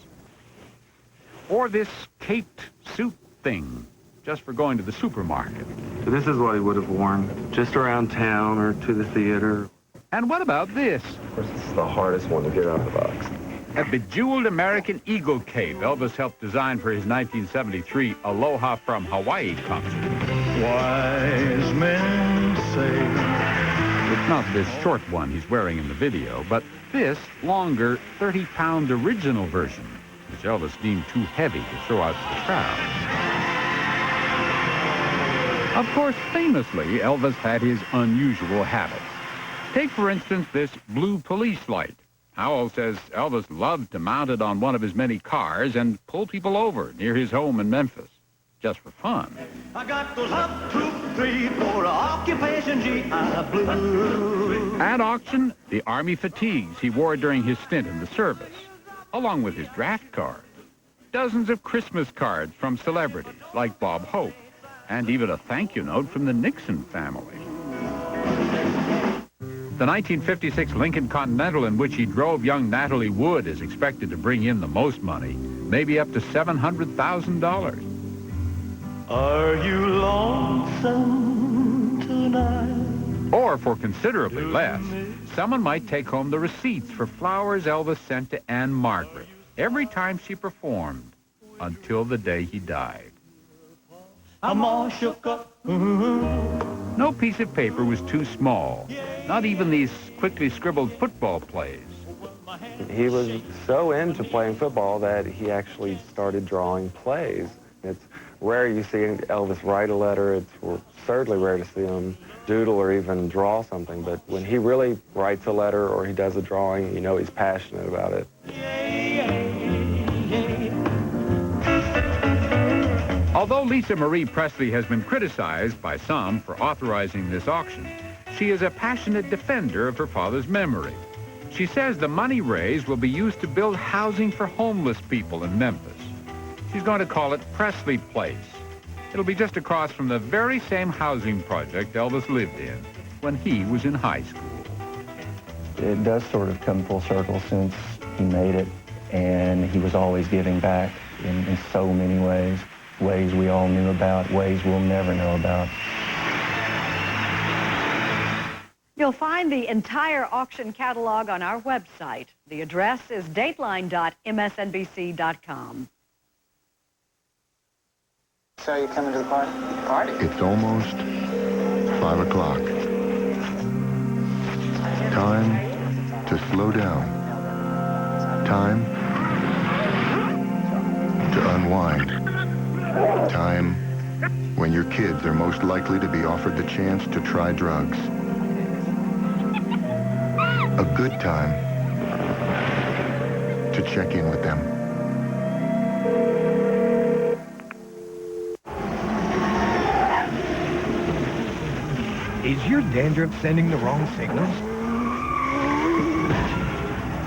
Or this caped suit thing, just for going to the supermarket. So this is what he would have worn, just around town or to the theater. And what about this? Of course, this is the hardest one to get out of the box. A bejeweled American Eagle cape Elvis helped design for his 1973 Aloha from Hawaii concert. Wise men say. It's not this short one he's wearing in the video, but this longer 30-pound original version, which Elvis deemed too heavy to throw out to the crowd. Of course, famously, Elvis had his unusual habits. Take, for instance, this blue police light. Howell says Elvis loved to mount it on one of his many cars and pull people over near his home in Memphis, just for fun. I got those up, 2, 3, 4, occupation GI Blue. At auction, the Army fatigues he wore during his stint in the service, along with his draft card. Dozens of Christmas cards from celebrities like Bob Hope, and even a thank you note from the Nixon family. The 1956 Lincoln Continental in which he drove young Natalie Wood is expected to bring in the most money, maybe up to $700,000. Are you lonesome tonight? Or for considerably less, someone might take home the receipts for flowers Elvis sent to Anne Margaret every time she performed until the day he died. I'm all shook up. No piece of paper was too small, not even these quickly scribbled football plays. He was so into playing football that he actually started drawing plays. It's rare you see Elvis write a letter. It's certainly rare to see him doodle or even draw something. But when he really writes a letter or he does a drawing, you know he's passionate about it. Although Lisa Marie Presley has been criticized by some for authorizing this auction, she is a passionate defender of her father's memory. She says the money raised will be used to build housing for homeless people in Memphis. She's going to call it Presley Place. It'll be just across from the very same housing project Elvis lived in when he was in high school. It does sort of come full circle since he made it, and he was always giving back in so many ways. Ways we all knew about, ways we'll never know about. You'll find the entire auction catalog on our website. The address is dateline.msnbc.com. So you coming to the party? Party? It's almost 5 o'clock. Time to slow down. Time to unwind. Time when your kids are most likely to be offered the chance to try drugs. A good time to check in with them. Is your dandruff sending the wrong signals?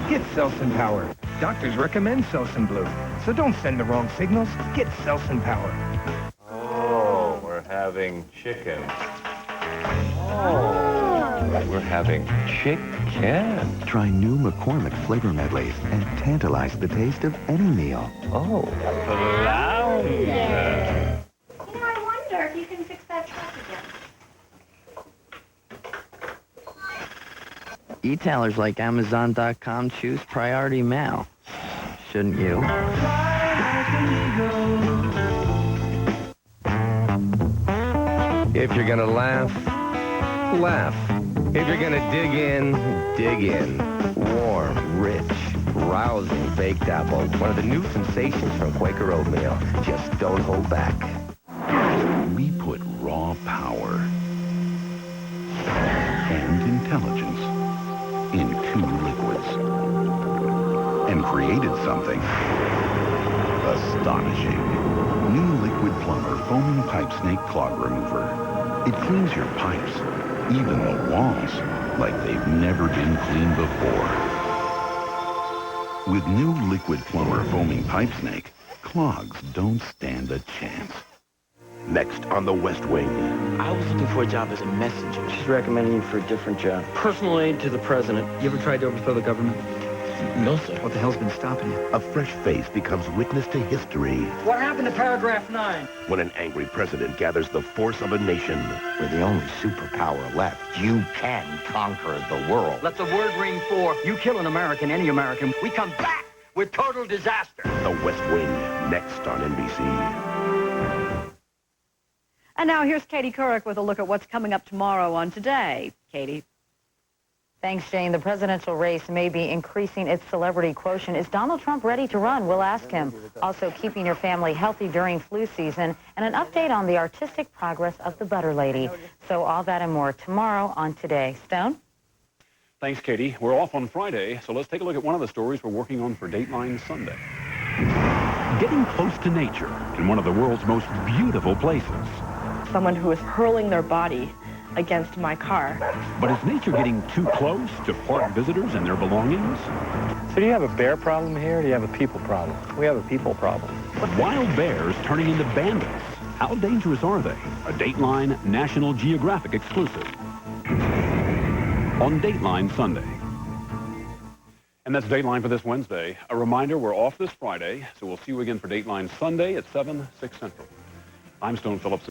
Get Selsun Power. Doctors recommend Selsun Blue. So don't send the wrong signals. Get Selsun Power. Oh, we're having chicken. Oh, we're having chicken. Try new McCormick flavor medleys and tantalize the taste of any meal. Oh, flounder. You know, I wonder if you can fix that truck again. E-tailers like Amazon.com choose priority mail. Shouldn't you? If you're gonna laugh, laugh. If you're gonna dig in, dig in. Warm, rich, rousing baked apple. One of the new sensations from Quaker Oatmeal. Just don't hold back. We put raw power and intelligence in 2 liquids and created something astonishing. New Liquid Plumber Foaming Pipe Snake Clog Remover. It cleans your pipes, even the walls, like they've never been cleaned before. With new Liquid Plumber Foaming Pipe Snake, clogs don't stand a chance. Next on The West Wing. I was looking for a job as a messenger. She's recommending you for a different job. Personal aid to the president. You ever tried to overthrow the government? No, sir. What the hell's been stopping you? A fresh face becomes witness to history What happened to paragraph 9? when an angry president gathers the force of a nation. We're the only superpower left. You can conquer the world. Let the word ring for you kill an American, any American, we come back with total disaster. The West Wing, next on NBC. And now here's Katie Couric with a look at what's coming up tomorrow on Today. Katie. Thanks, Jane. The presidential race may be increasing its celebrity quotient. Is Donald Trump ready to run? We'll ask him. Also, keeping your family healthy during flu season, and an update on the artistic progress of the Butter Lady. So all that and more tomorrow on Today. Stone? Thanks, Katie. We're off on Friday, so let's take a look at one of the stories we're working on for Dateline Sunday. Getting close to nature in one of the world's most beautiful places. Someone who is hurling their body against my car. But is nature getting too close to park visitors and their belongings? So do you have a bear problem here, or do you have a people problem? We have a people problem. Wild bears turning into bandits. How dangerous are they? A Dateline National Geographic exclusive. On Dateline Sunday. And that's Dateline for this Wednesday. A reminder, we're off this Friday, so we'll see you again for Dateline Sunday at 7, 6 Central. I'm Stone Phillips.